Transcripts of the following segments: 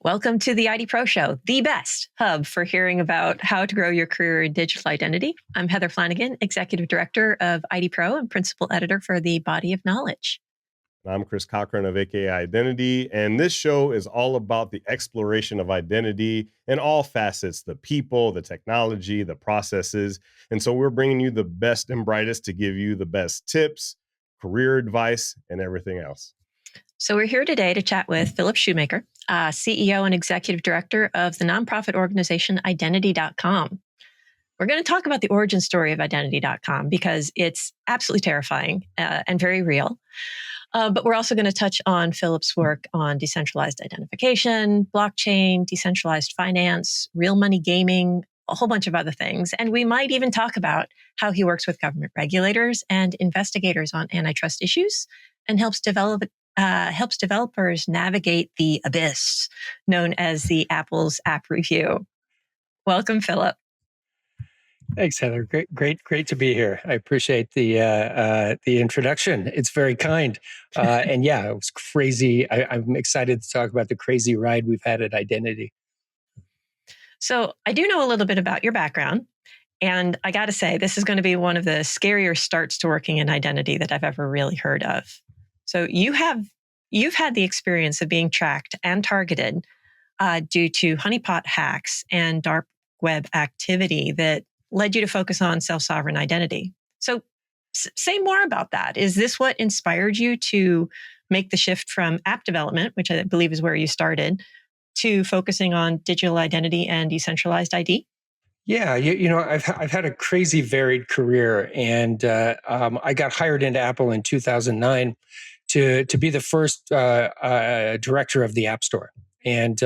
Welcome to the IDPro Show, the best hub for hearing about how to grow your career in digital identity. I'm Heather Flanagan, Executive Director of IDPro and Principal Editor for the Body of Knowledge. I'm Chris Cochran of AKA Identity, and this show is all about the exploration of identity in all facets, the people, the technology, the processes. And so we're bringing you the best and brightest to give you the best tips, career advice, and everything else. So we're here today to chat with Philip Shoemaker, CEO and Executive Director of the nonprofit organization Identity.com. We're going to talk about the origin story of Identity.com because it's absolutely terrifying and very real. But we're also going to touch on Philip's work on decentralized identification, blockchain, decentralized finance, real money gaming, a whole bunch of other things. And we might even talk about how he works with government regulators and investigators on antitrust issues and helps developers navigate the abyss known as the Apple's app review. Welcome, Philip. Thanks, Heather. Great to be here. I appreciate the introduction. It's very kind. And yeah, it was crazy. I'm excited to talk about the crazy ride we've had at Identity. So I do know a little bit about your background. And I got to say, this is going to be one of the scarier starts to working in identity that I've ever really heard of. So you've had the experience of being tracked and targeted due to honeypot hacks and dark web activity that led you to focus on self-sovereign identity. So say more about that. Is this what inspired you to make the shift from app development, which I believe is where you started, to focusing on digital identity and decentralized ID? Yeah, I've had a crazy varied career, and I got hired into Apple in 2009 to be the first director of the App Store. And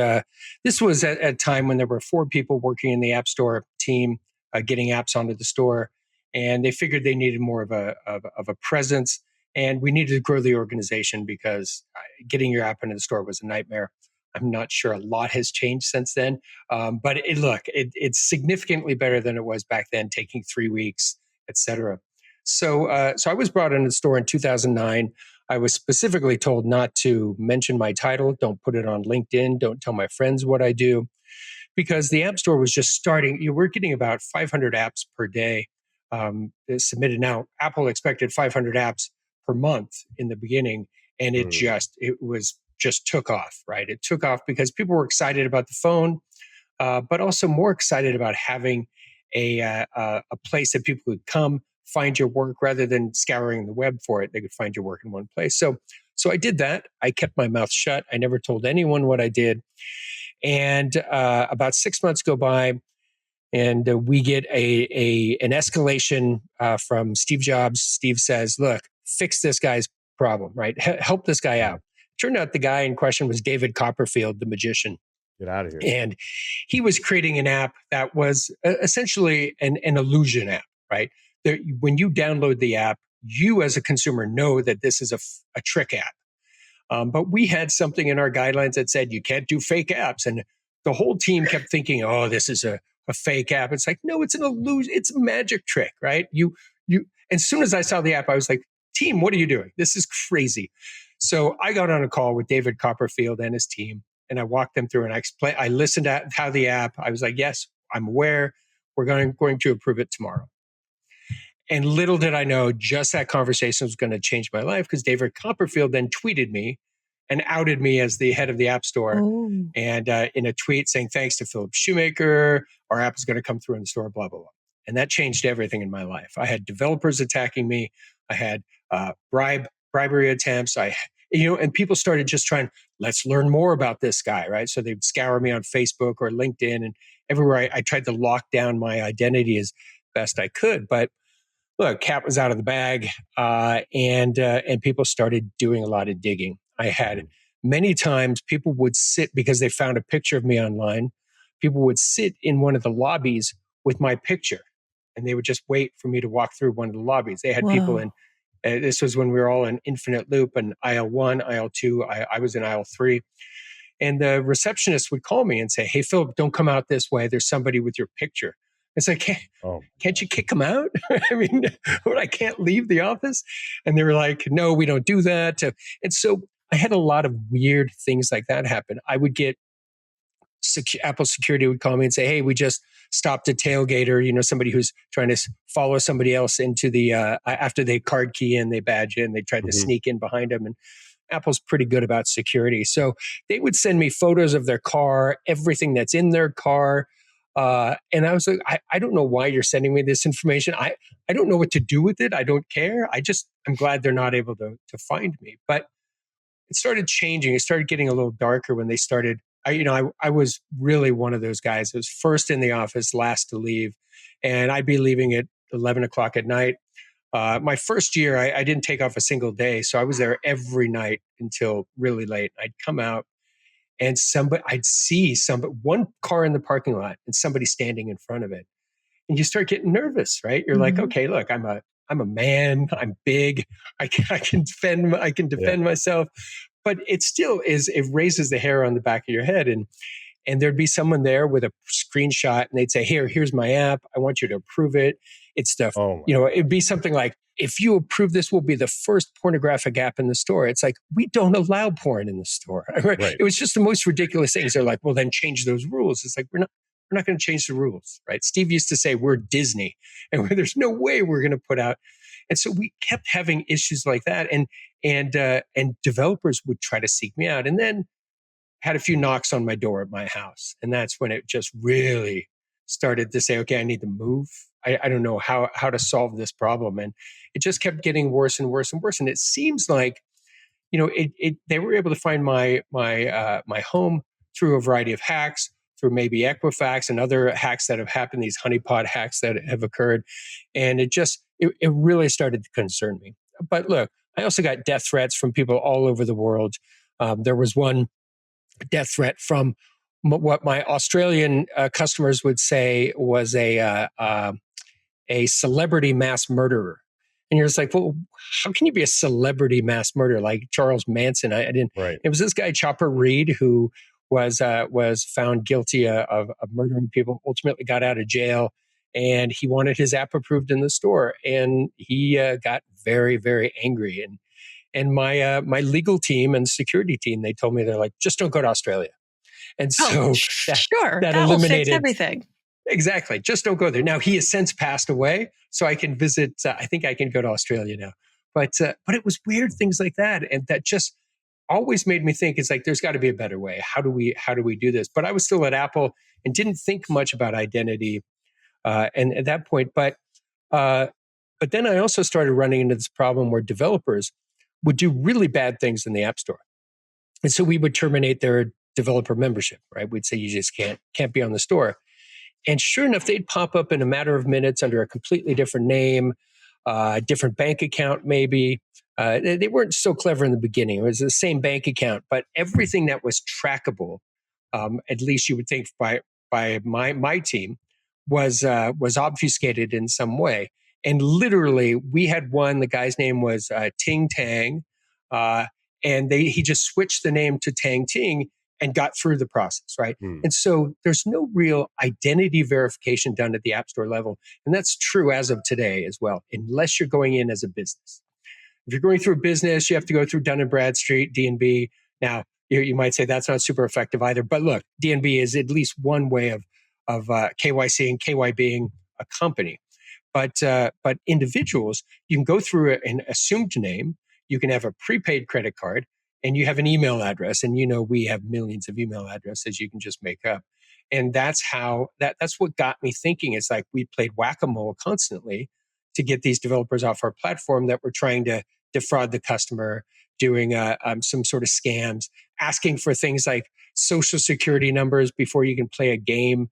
this was at a time when there were 4 people working in the App Store team, getting apps onto the store, and they figured they needed more of a presence, and we needed to grow the organization because getting your app into the store was a nightmare. I'm not sure a lot has changed since then, but it's significantly better than it was back then, taking 3 weeks, et cetera. So I was brought into the store in 2009. I was specifically told not to mention my title, don't put it on LinkedIn, don't tell my friends what I do, because the App Store was just starting. We're getting about 500 apps per day submitted. Now, Apple expected 500 apps per month in the beginning, and it just took off, right? It took off because people were excited about the phone, but also more excited about having a place that people could come find your work rather than scouring the web for it. They could find your work in one place. So I did that. I kept my mouth shut. I never told anyone what I did. And about 6 months go by, and we get an escalation from Steve Jobs. Steve says, "Look, fix this guy's problem, right? Help this guy out." Turned out the guy in question was David Copperfield, the magician. Get out of here. And he was creating an app that was essentially an illusion app, right? When you download the app, you as a consumer know that this is a trick app. But we had something in our guidelines that said you can't do fake apps. And the whole team kept thinking, oh, this is a fake app. It's like, no, it's an illusion. It's a magic trick, right? As soon as I saw the app, I was like, team, what are you doing? This is crazy. So I got on a call with David Copperfield and his team, and I walked them through, and I listened to how the app, I was like, yes, I'm aware. We're going to approve it tomorrow. And little did I know, just that conversation was going to change my life, because David Copperfield then tweeted me and outed me as the head of the App Store. Oh. And in a tweet saying, thanks to Philip Shoemaker, our app is going to come through in the store, blah, blah, blah. And that changed everything in my life. I had developers attacking me. I had bribery attempts. And people started just trying, let's learn more about this guy, right? So they'd scour me on Facebook or LinkedIn, and everywhere I tried to lock down my identity as best I could. But look, cat was out of the bag, and people started doing a lot of digging. I had many times people would sit, because they found a picture of me online, people would sit in one of the lobbies with my picture, and they would just wait for me to walk through one of the lobbies. They had people in, this was when we were all in infinite loop, and aisle 1, aisle 2, I was in aisle 3. And the receptionist would call me and say, hey, Philip, don't come out this way. There's somebody with your picture. It's like, can't you kick them out? I mean, I can't leave the office. And they were like, no, we don't do that. And so I had a lot of weird things like that happen. I would get Apple security would call me and say, "Hey, we just stopped a tailgater. Somebody who's trying to follow somebody else into the after they card key and they badge in, they tried to sneak in behind them." And Apple's pretty good about security, so they would send me photos of their car, everything that's in their car. And I was like, I don't know why you're sending me this information. I don't know what to do with it. I don't care. I'm glad they're not able to find me. But it started changing. It started getting a little darker when they started. I was really one of those guys. I was first in the office, last to leave. And I'd be leaving at 11 o'clock at night. My first year, I didn't take off a single day. So I was there every night until really late. I'd come out and I'd see one car in the parking lot and somebody standing in front of it. And you start getting nervous, right? You're like, okay, look, I'm a man, I'm big, I can defend myself. But it still it raises the hair on the back of your head. And there'd be someone there with a screenshot and they'd say, here's my app. I want you to approve it. It's stuff, it'd be something like, if you approve this, will be the first pornographic app in the store. It's like, we don't allow porn in the store. Right? It was just the most ridiculous things. They're like, well, then change those rules. It's like, we're not going to change the rules, right? Steve used to say, we're Disney, and there's no way we're going to put out. And so we kept having issues like that. And developers would try to seek me out, and then had a few knocks on my door at my house. And that's when it just really started to say, okay, I need to move. I don't know how to solve this problem. And it just kept getting worse and worse and worse. And it seems like, they were able to find my home through a variety of hacks, through maybe Equifax and other hacks that have happened, these honeypot hacks that have occurred. And it really started to concern me. But look, I also got death threats from people all over the world. There was one death threat from what my Australian customers would say was a celebrity mass murderer. And you're just like, well, how can you be a celebrity mass murderer like Charles Manson? I didn't. Right. It was this guy Chopper Reed who was found guilty of murdering people. Ultimately, got out of jail, and he wanted his app approved in the store. And he got very, very angry. And my legal team and security team, they told me, they're like, just don't go to Australia. And so that eliminated will fix everything. Exactly. Just don't go there. Now, he has since passed away, so I can visit. I think I can go to Australia now. But it was weird things like that. And that just always made me think, it's like, there's got to be a better way. How do we do this? But I was still at Apple and didn't think much about identity and at that point. But then I also started running into this problem where developers would do really bad things in the App Store. And so we would terminate their developer membership, right? We'd say, you just can't be on the store. And sure enough, they'd pop up in a matter of minutes under a completely different name, different bank account maybe. They weren't so clever in the beginning. It was the same bank account, but everything that was trackable, at least you would think by my team, was obfuscated in some way. And literally, we had one. The guy's name was Ting Tang, and he just switched the name to Tang Ting and got through the process, right? And so there's no real identity verification done at the App Store level. And that's true as of today as well, unless you're going in as a business. If you're going through a business, you have to go through Dun & Bradstreet, D&B. Now, you might say that's not super effective either. But look, D&B is at least one way of KYC, and KY being a company. But individuals, you can go through an assumed name. You can have a prepaid credit card, and you have an email address. And we have millions of email addresses you can just make up. And that's what got me thinking. It's like we played whack-a-mole constantly to get these developers off our platform that were trying to defraud the customer, doing some sort of scams, asking for things like social security numbers before you can play a game,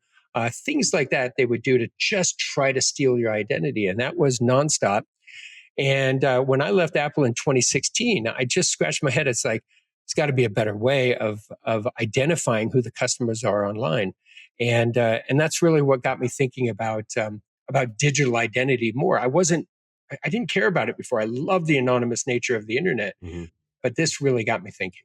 things like that they would do to just try to steal your identity. And that was nonstop. And when I left Apple in 2016, I just scratched my head. It's like, it's got to be a better way of identifying who the customers are online. And that's really what got me thinking about digital identity more. I didn't care about it before. I love the anonymous nature of the internet, but this really got me thinking.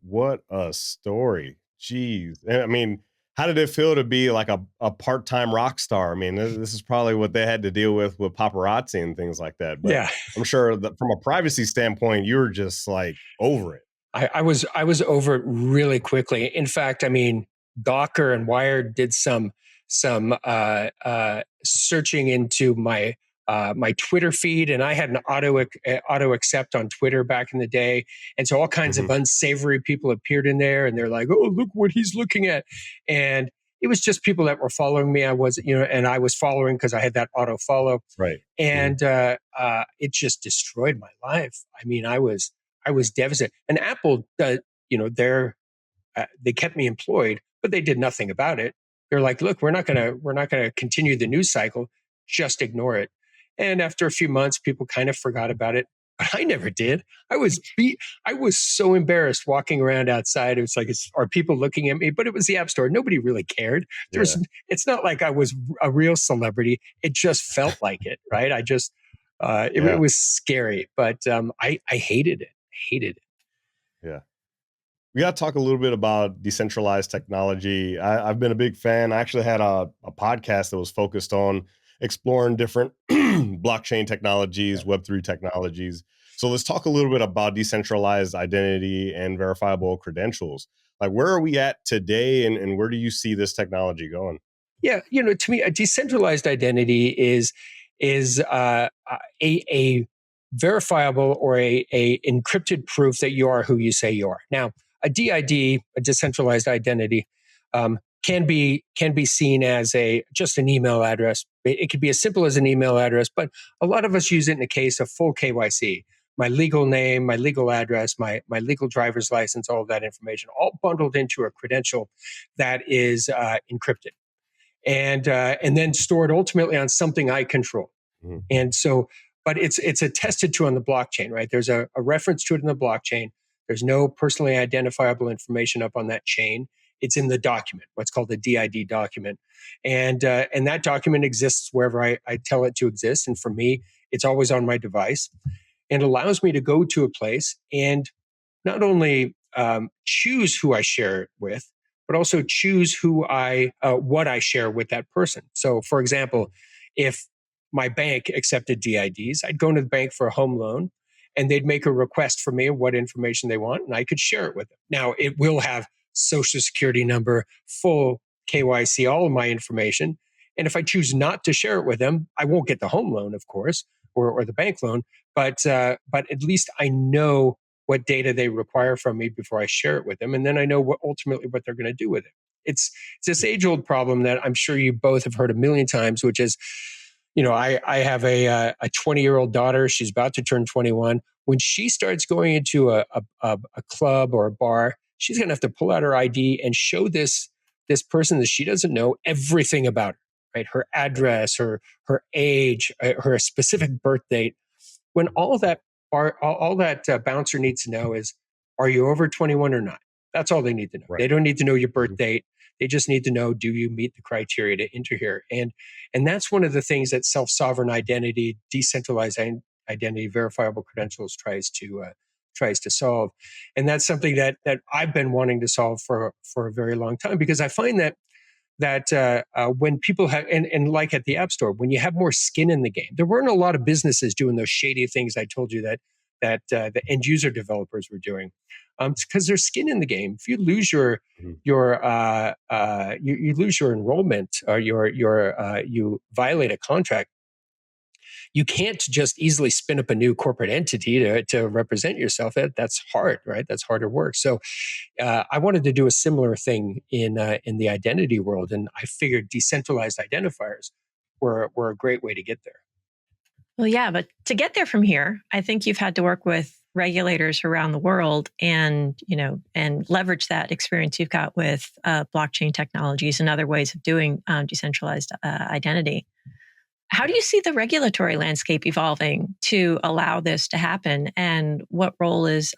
What a story. Jeez. And I mean, how did it feel to be like a part-time rock star? I mean, this is probably what they had to deal with paparazzi and things like that. But yeah. I'm sure that from a privacy standpoint, you were just like over it. I was over it really quickly. In fact, I mean, Gawker and Wired did some searching into my Twitter feed, and I had an auto accept on Twitter back in the day, and so all kinds of unsavory people appeared in there, and they're like, "Oh, look what he's looking at," and it was just people that were following me. I was, and I was following because I had that auto follow, Right. and it just destroyed my life. I mean, I was devastated. And Apple, they kept me employed, but they did nothing about it. They're like, look, we're not gonna continue the news cycle. Just ignore it. And after a few months, people kind of forgot about it. But I never did. I was so embarrassed walking around outside. It was like, are people looking at me? But it was the App Store. Nobody really cared. It's not like I was a real celebrity. It just felt like it, right? It was scary, but I hated it. Hated it. Yeah. We got to talk a little bit about decentralized technology. I've been a big fan. I actually had a podcast that was focused on exploring different blockchain technologies, Web3 technologies. So let's talk a little bit about decentralized identity and verifiable credentials. Like, where are we at today, and where do you see this technology going? Yeah, to me, a decentralized identity is a verifiable or a encrypted proof that you are who you say you are. Now, a DID, a decentralized identity, can be seen as just an email address. It could be as simple as an email address, but a lot of us use it in the case of full KYC. My legal name, my legal address, my legal driver's license, all of that information, all bundled into a credential that is encrypted and then stored ultimately on something I control. Mm-hmm. And so, but it's attested to on the blockchain, right? There's a reference to it in the blockchain. There's no personally identifiable information up on that chain. It's in the document, what's called the DID document. And that document exists wherever I tell it to exist. And for me, it's always on my device and allows me to go to a place and not only choose who I share it with, but also choose what I share with that person. So for example, if my bank accepted DIDs, I'd go to the bank for a home loan and they'd make a request for me of what information they want and I could share it with them. Now it will have social security number, full KYC, all of my information. And if I choose not to share it with them, I won't get the home loan, of course, or the bank loan, but at least I know what data they require from me before I share it with them. And then I know ultimately what they're going to do with it. It's this age-old problem that I'm sure you both have heard a million times, which is, I have a 20-year-old daughter. She's about to turn 21. When she starts going into a club or a bar, she's going to have to pull out her ID and show this person that she doesn't know everything about her, right? Her address, her age, her specific birth date. When all that bouncer needs to know is, are you over 21 or not? That's all they need to know. Right. They don't need to know your birth date. They just need to know, do you meet the criteria to enter here? And that's one of the things that self-sovereign identity, decentralized identity, verifiable credentials tries to solve. And that's something that I've been wanting to solve for a very long time, because I find that when people have, and like at the App Store, when you have more skin in the game, there weren't a lot of businesses doing those shady things I told you that the end user developers were doing, because there's skin in the game. If you lose you lose your enrollment or you violate a contract, you can't just easily spin up a new corporate entity to represent yourself. That's hard, right? That's harder work. So I wanted to do a similar thing in the identity world, and I figured decentralized identifiers were a great way to get there. Well, yeah, but to get there from here, I think you've had to work with regulators around the world and leverage that experience you've got with blockchain technologies and other ways of doing decentralized identity. How do you see the regulatory landscape evolving to allow this to happen? And what role is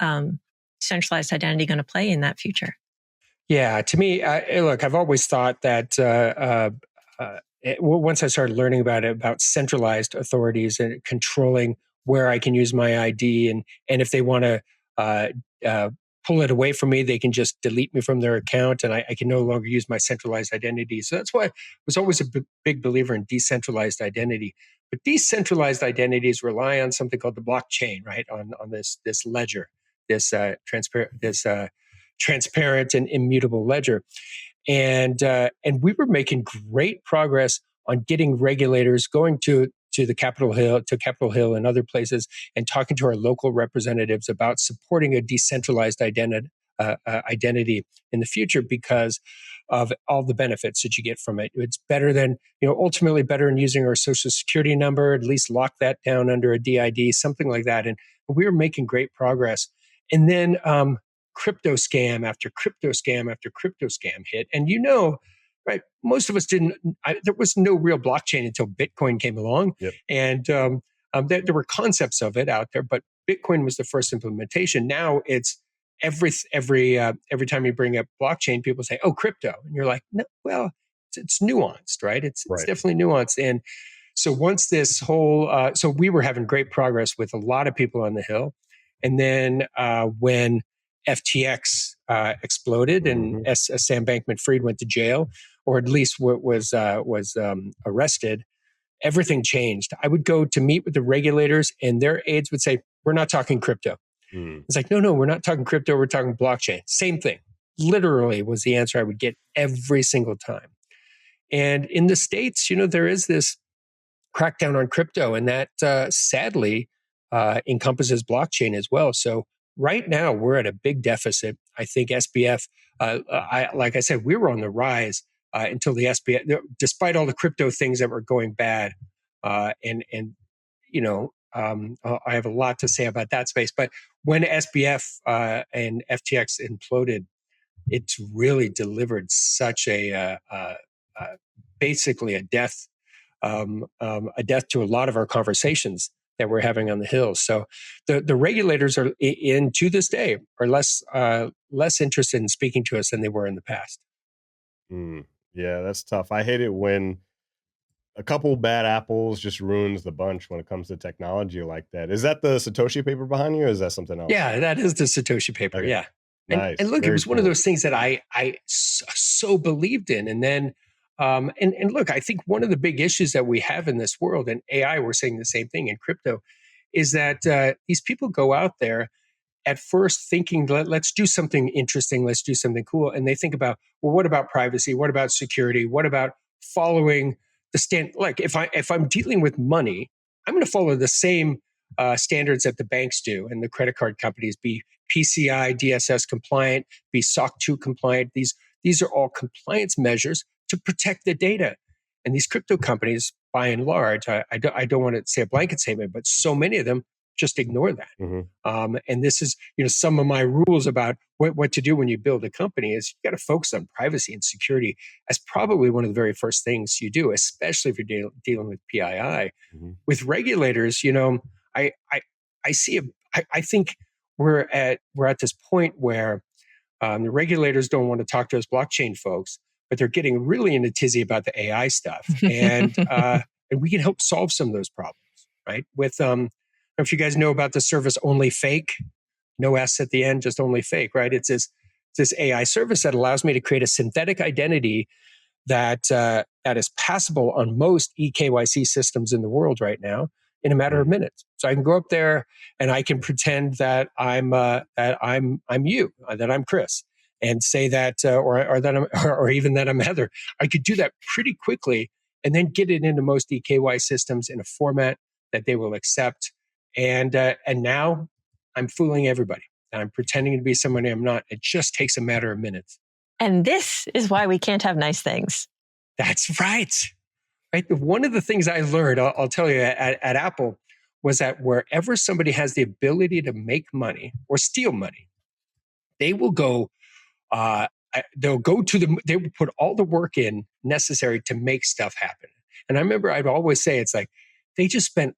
decentralized identity going to play in that future? Yeah, to me, look, I've always thought that once I started learning about centralized authorities and controlling where I can use my ID, and if they want to pull it away from me, they can just delete me from their account, and I can no longer use my centralized identity. So that's why I was always a big believer in decentralized identity. But decentralized identities rely on something called the blockchain, right? On this ledger. transparent and immutable ledger. And we were making great progress on getting regulators going to Capitol Hill and other places, and talking to our local representatives about supporting a decentralized identity in the future because of all the benefits that you get from it. It's better than, ultimately better than using our social security number, at least lock that down under a DID, something like that. And we were making great progress. And then crypto scam after crypto scam after crypto scam hit. And right, most of us there was no real blockchain until Bitcoin came along. Yep. And there were concepts of it out there, but Bitcoin was the first implementation. Now it's every time you bring up blockchain, people say, "Oh, crypto," and you're like, "No, well, it's nuanced, right? It's definitely nuanced." And so once this whole, so we were having great progress with a lot of people on the Hill, and then when FTX exploded and Sam Bankman-Fried went to jail, or at least was arrested, everything changed. I would go to meet with the regulators, and their aides would say, "We're not talking crypto." It's like, no, we're not talking crypto. We're talking blockchain. Same thing. Literally was the answer I would get every single time. And in the States, there is this crackdown on crypto, and that sadly encompasses blockchain as well. So right now we're at a big deficit. I think SBF, like I said, we were on the rise until the SBF, despite all the crypto things that were going bad. I have a lot to say about that space. But when SBF and FTX imploded, it's really delivered such basically a death to a lot of our conversations that we're having on the Hill. So the regulators are to this day are less interested in speaking to us than they were in the past. Yeah, that's tough. I hate it when a couple bad apples just ruins the bunch when it comes to technology like that. Is that the Satoshi paper behind you, or is that something else? Yeah, that is the Satoshi paper. Okay. Yeah. Nice. And look, it was one of those things that I so believed in. And then, and look, I think one of the big issues that we have in this world, and AI, we're saying the same thing in crypto, is that these people go out there at first thinking, let's do something interesting, let's do something cool. And they think about, well, what about privacy? What about security? What about following the like if I'm dealing with money, I'm going to follow the same standards that the banks do and the credit card companies, be PCI DSS compliant, be SOC 2 compliant. These are all compliance measures to protect the data. And these crypto companies, by and large, I don't want to say a blanket statement, but so many of them just ignore that. And this is, some of my rules about what to do when you build a company is you got to focus on privacy and security as probably one of the very first things you do, especially if you're dealing with PII. With regulators, I think we're at this point where the regulators don't want to talk to us blockchain folks, but they're getting really in a tizzy about the AI stuff, and we can help solve some of those problems, right? With I don't know if you guys know about the service Only Fake, no S at the end, just Only Fake, right? It's this AI service that allows me to create a synthetic identity that is passable on most eKYC systems in the world right now in a matter of minutes. So I can go up there and I can pretend that I'm you, that I'm Chris, and say that, or that I'm, or even that I'm Heather. I could do that pretty quickly, and then get it into most eKYC systems in a format that they will accept. And now I'm fooling everybody. I'm pretending to be someone I'm not. It just takes a matter of minutes. And this is why we can't have nice things. That's right. Right. One of the things I learned, I'll tell you, at Apple, was that wherever somebody has the ability to make money or steal money, they will go. They will put all the work in necessary to make stuff happen. And I remember I'd always say, it's like they just spent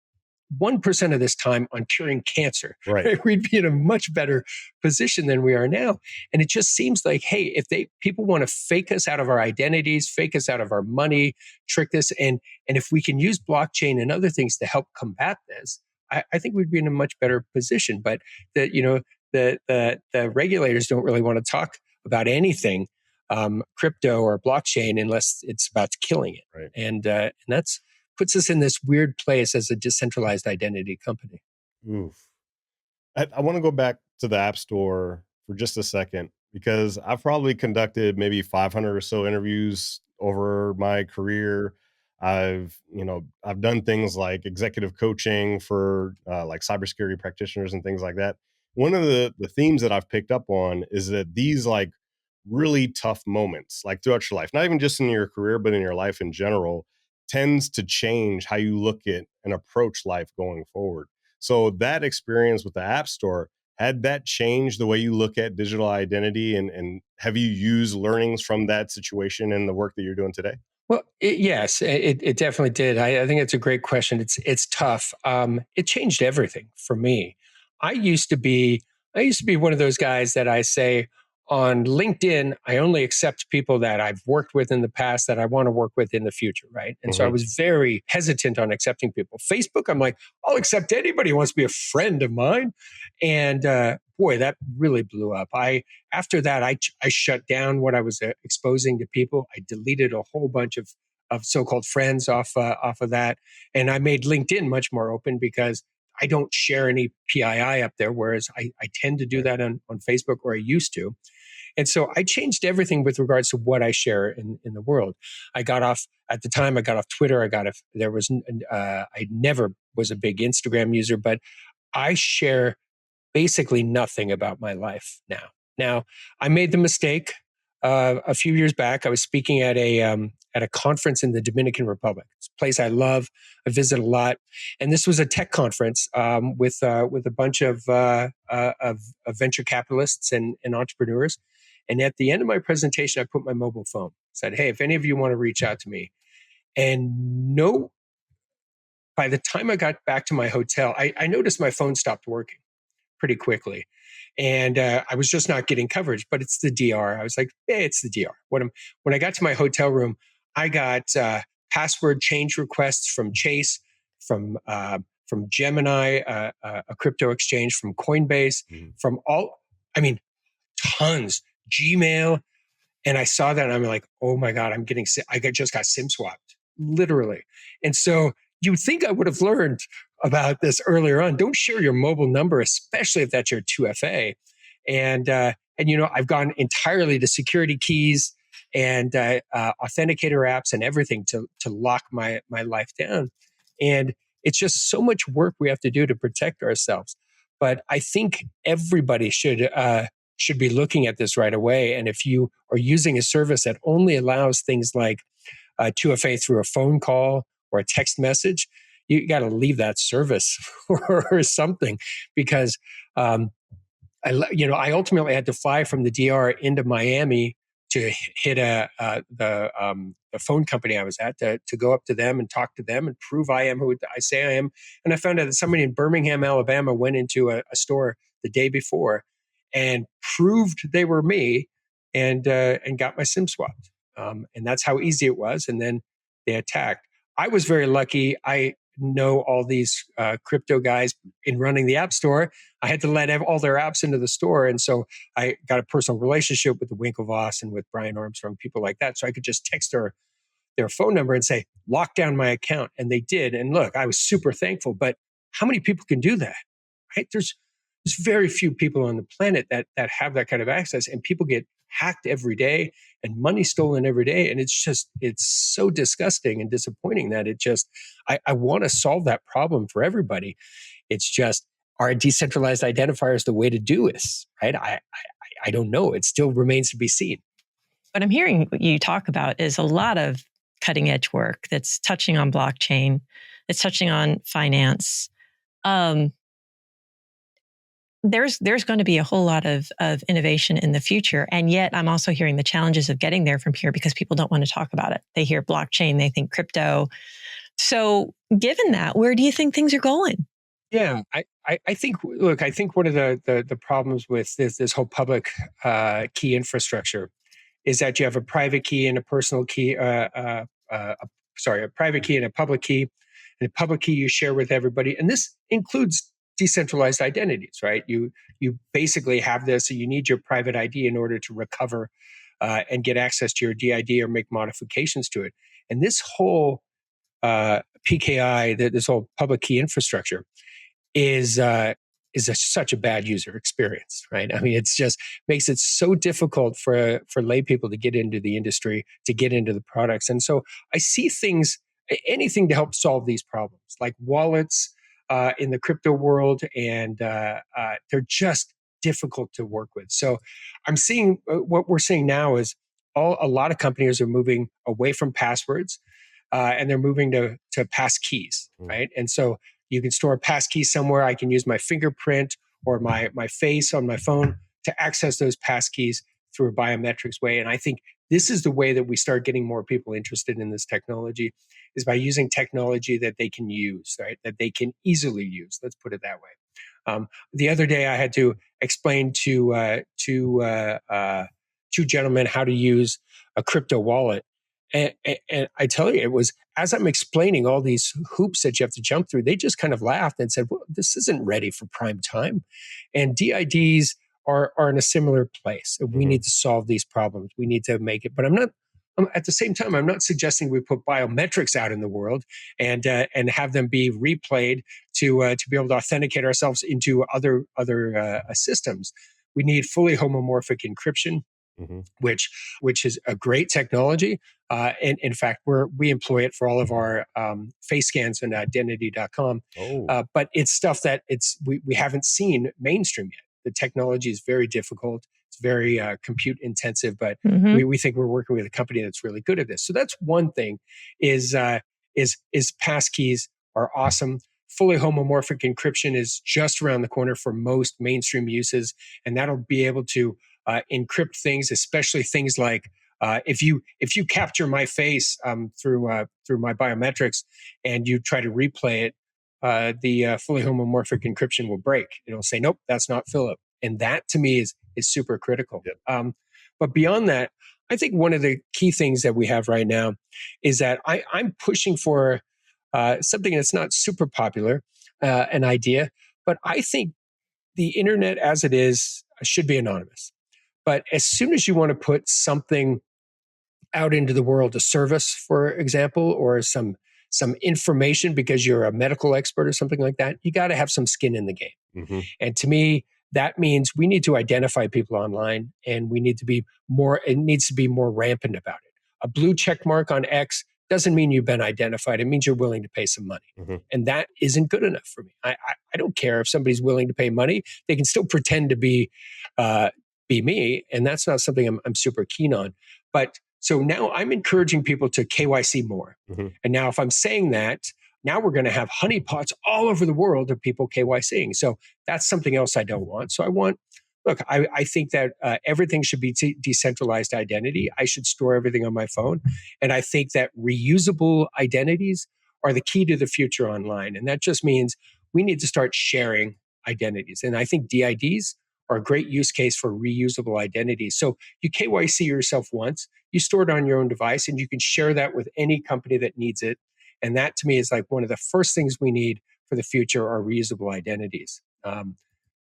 1% of this time on curing cancer. Right. We'd be in a much better position than we are now. And it just seems like, hey, if people want to fake us out of our identities, fake us out of our money, trick us, and if we can use blockchain and other things to help combat this, I think we'd be in a much better position. But the regulators don't really want to talk about anything crypto or blockchain unless it's about killing it. Right. And that's puts us in this weird place as a decentralized identity company. Oof. I want to go back to the App Store for just a second, because I've probably conducted maybe 500 or so interviews over my career. I've done things like executive coaching for like cybersecurity practitioners and things like that. One of the themes that I've picked up on is that these like really tough moments, like throughout your life, not even just in your career, but in your life in general, tends to change how you look at and approach life going forward. So that experience with the App Store, had that changed the way you look at digital identity? And have you used learnings from that situation in the work that you're doing today? Well, yes, it definitely did. I think it's a great question. It's tough. It changed everything for me. I used to be one of those guys that I say on LinkedIn, I only accept people that I've worked with in the past that I want to work with in the future, right? And so I was very hesitant on accepting people. Facebook, I'm like, I'll accept anybody who wants to be a friend of mine. And boy, that really blew up. After that, I shut down what I was exposing to people. I deleted a whole bunch of so-called friends off of that, and I made LinkedIn much more open because I don't share any PII up there, whereas I tend to do that on Facebook, or I used to. And so I changed everything with regards to what I share in the world. At the time, I got off Twitter. I never was a big Instagram user, but I share basically nothing about my life now. Now, I made the mistake a few years back. I was speaking at a conference in the Dominican Republic. It's a place I love. I visit a lot, and this was a tech conference with a bunch of venture capitalists and entrepreneurs. And at the end of my presentation, I put my mobile phone. Said, "Hey, if any of you want to reach out to me," and no. By the time I got back to my hotel, I noticed my phone stopped working pretty quickly. And I was just not getting coverage, but it's the DR. I was like, it's the DR. When I got to my hotel room, I got password change requests from Chase, from Gemini, a crypto exchange, from Coinbase, from tons, Gmail. And I saw that and I'm like, oh my God, just got SIM swapped, literally. And so you would think I would have learned about this earlier on. Don't share your mobile number, especially if that's your 2FA. And I've gone entirely to security keys and authenticator apps and everything to lock my life down. And it's just so much work we have to do to protect ourselves. But I think everybody should be looking at this right away. And if you are using a service that only allows things like 2FA through a phone call or a text message, you got to leave that service or something, because I ultimately had to fly from the DR into Miami to hit the phone company I was at to go up to them and talk to them and prove I am who I say I am. And I found out that somebody in Birmingham, Alabama, went into a store the day before and proved they were me and got my SIM swapped. And that's how easy it was. And then they attacked. I was very lucky. I know all these crypto guys in running the App Store. I had to let all their apps into the store. And so I got a personal relationship with the Winklevoss and with Brian Armstrong, people like that. So I could just text their phone number and say, lock down my account. And they did. And look, I was super thankful. But how many people can do that? Right? There's very few people on the planet that have that kind of access. And people get hacked every day and money stolen every day. And it's so disgusting and disappointing that I want to solve that problem for everybody. It's just, are decentralized identifiers the way to do this? Right? I don't know. It still remains to be seen. What I'm hearing you talk about is a lot of cutting edge work that's touching on blockchain, that's touching on finance. There's going to be a whole lot of innovation in the future. And yet I'm also hearing the challenges of getting there from here because people don't want to talk about it. They hear blockchain, they think crypto. So given that, where do you think things are going? Yeah, I think one of the problems with this whole public key infrastructure is that you have a private key and a personal key, a private key and a public key. And a public key you share with everybody. And this includes decentralized identities, right? You basically have this, so you need your private ID in order to recover and get access to your DID or make modifications to it. And this whole PKI, this whole public key infrastructure is such a bad user experience, right? I mean, it's just makes it so difficult for lay people to get into the industry, to get into the products. And so I see anything to help solve these problems, like wallets in the crypto world, and they're just difficult to work with. So I'm seeing what we're seeing now is a lot of companies are moving away from passwords, and they're moving to pass keys, right? And so you can store a pass key somewhere. I can use my fingerprint or my face on my phone to access those pass keys through a biometrics way. And I think this is the way that we start getting more people interested in this technology, is by using technology that they can use, right? That they can easily use. Let's put it that way. The other day, I had to explain to two gentlemen how to use a crypto wallet. And I tell you, it was, as I'm explaining all these hoops that you have to jump through, they just kind of laughed and said, well, this isn't ready for prime time. And DIDs are in a similar place. We need to solve these problems. We need to make it. But at the same time, I'm not suggesting we put biometrics out in the world and have them be replayed to be able to authenticate ourselves into other systems. We need fully homomorphic encryption, which is a great technology. And in fact, we employ it for all of our face scans on identity.com. But it's stuff that we haven't seen mainstream yet. The technology is very difficult. It's very compute intensive, but we think we're working with a company that's really good at this. So that's one thing is passkeys are awesome. Fully homomorphic encryption is just around the corner for most mainstream uses, and that'll be able to encrypt things, especially things like if you capture my face through my biometrics and you try to replay it, the fully homomorphic encryption will break. It'll say, nope, that's not Philip. And that to me is super critical. Yep. But beyond that, I think one of the key things that we have right now is that I'm pushing for something that's not super popular, an idea, but I think the internet as it is should be anonymous. But as soon as you want to put something out into the world, a service, for example, or some information because you're a medical expert or something like that, you got to have some skin in the game. And to me, that means we need to identify people online, and we need to be more. It needs to be more rampant about it. A blue check mark on X doesn't mean you've been identified. It means you're willing to pay some money, and that isn't good enough for me. I don't care if somebody's willing to pay money; they can still pretend to be me, and that's not something I'm super keen on. But so now I'm encouraging people to KYC more. And now if I'm saying that, now we're going to have honeypots all over the world of people KYCing. So that's something else I don't want. So I think that everything should be decentralized identity. I should store everything on my phone. And I think that reusable identities are the key to the future online. And that just means we need to start sharing identities. And I think DIDs are a great use case for reusable identities. So you KYC yourself once, you store it on your own device, and you can share that with any company that needs it. And that to me is like one of the first things we need for the future are reusable identities.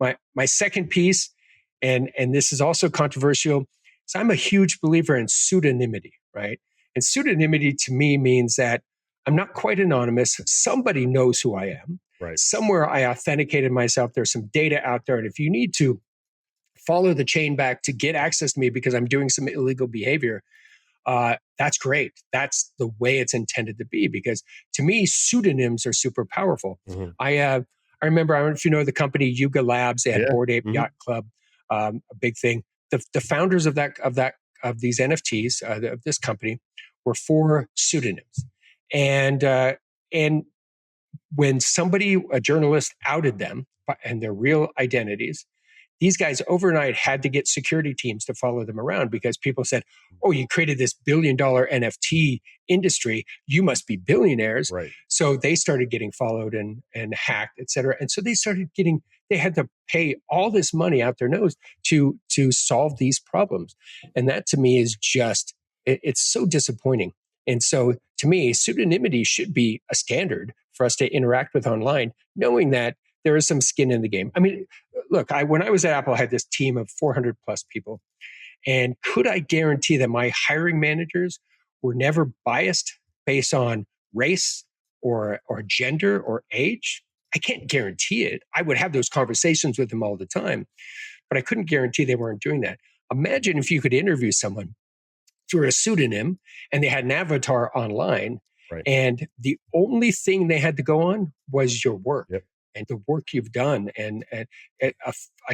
My second piece, and this is also controversial, is I'm a huge believer in pseudonymity, right? And pseudonymity to me means that I'm not quite anonymous. Somebody knows who I am. Right. Somewhere I authenticated myself. There's some data out there. And if you need to follow the chain back to get access to me because I'm doing some illegal behavior, that's great. That's the way it's intended to be, because to me, pseudonyms are super powerful. I remember, I don't know if you know the company Yuga Labs. They had Bored Ape Yacht Club, a big thing. The founders of these NFTs of this company were 4 pseudonyms, and when a journalist outed them and their real identities, these guys overnight had to get security teams to follow them around because people said, oh, you created this $1 billion NFT industry. You must be billionaires. Right. So they started getting followed and hacked, et cetera. And so they had to pay all this money out their nose to solve these problems. And that to me is it's so disappointing. And so to me, pseudonymity should be a standard for us to interact with online, knowing that there is some skin in the game. I mean, look, when I was at Apple, I had this team of 400 plus people. And could I guarantee that my hiring managers were never biased based on race or gender or age? I can't guarantee it. I would have those conversations with them all the time, but I couldn't guarantee they weren't doing that. Imagine if you could interview someone through a pseudonym and they had an avatar online, Right. and the only thing they had to go on was your work. Yep. And the work you've done. And a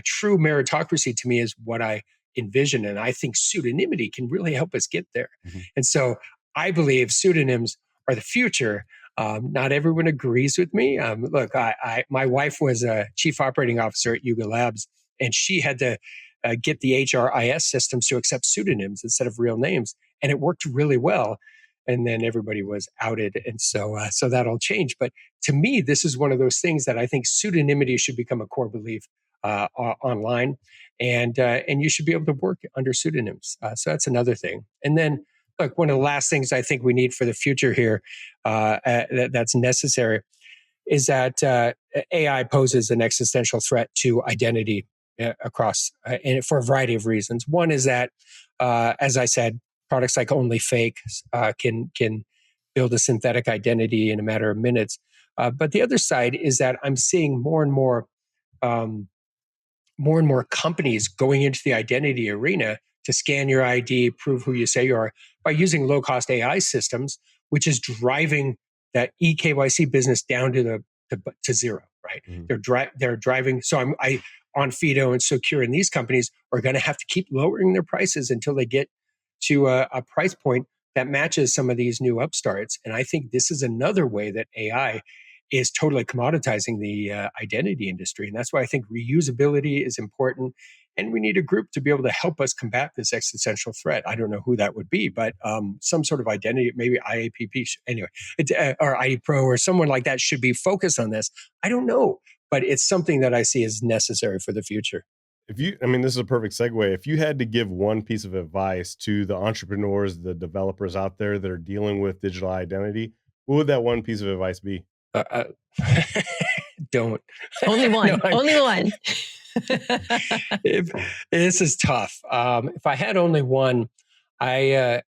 true meritocracy to me is what I envision. And I think pseudonymity can really help us get there. Mm-hmm. And so I believe pseudonyms are the future. Not everyone agrees with me. Look, my wife was a chief operating officer at Yuga Labs, and she had to get the HRIS systems to accept pseudonyms instead of real names. And it worked really well. And then everybody was outed. And so that'll change. But to me, this is one of those things that I think pseudonymity should become a core belief online. And you should be able to work under pseudonyms. So that's another thing. And then, look, one of the last things I think we need for the future here that's necessary is that AI poses an existential threat to identity across, and for a variety of reasons. One is that, as I said, products like OnlyFake can build a synthetic identity in a matter of minutes. But the other side is that I'm seeing more and more companies going into the identity arena to scan your ID, prove who you say you are, by using low-cost AI systems, which is driving that eKYC business down to zero. Right? Mm-hmm. They're driving. So I on Fido and Secure, and these companies are going to have to keep lowering their prices until they get to a price point that matches some of these new upstarts. And I think this is another way that AI is totally commoditizing the identity industry. And that's why I think reusability is important. And we need a group to be able to help us combat this existential threat. I don't know who that would be, but some sort of identity, maybe IAPP, anyway, or IDPro or someone like that should be focused on this. I don't know, but it's something that I see as necessary for the future. This is a perfect segue. If you had to give one piece of advice to the entrepreneurs, the developers out there that are dealing with digital identity, what would that one piece of advice be? Don't. Only one. Only one. This is tough. If I had only one, I'll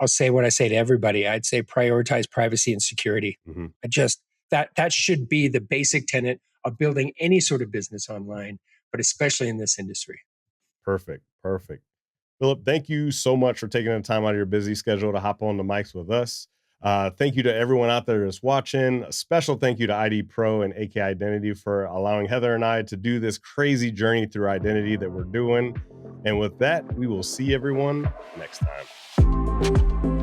say what I say to everybody. I'd say prioritize privacy and security. Mm-hmm. That should be the basic tenet of building any sort of business online, but especially in this industry. Perfect. Philip, thank you so much for taking the time out of your busy schedule to hop on the mics with us. Thank you to everyone out there that's watching. A special thank you to IDPro and AK Identity for allowing Heather and I to do this crazy journey through identity that we're doing. And with that, we will see everyone next time.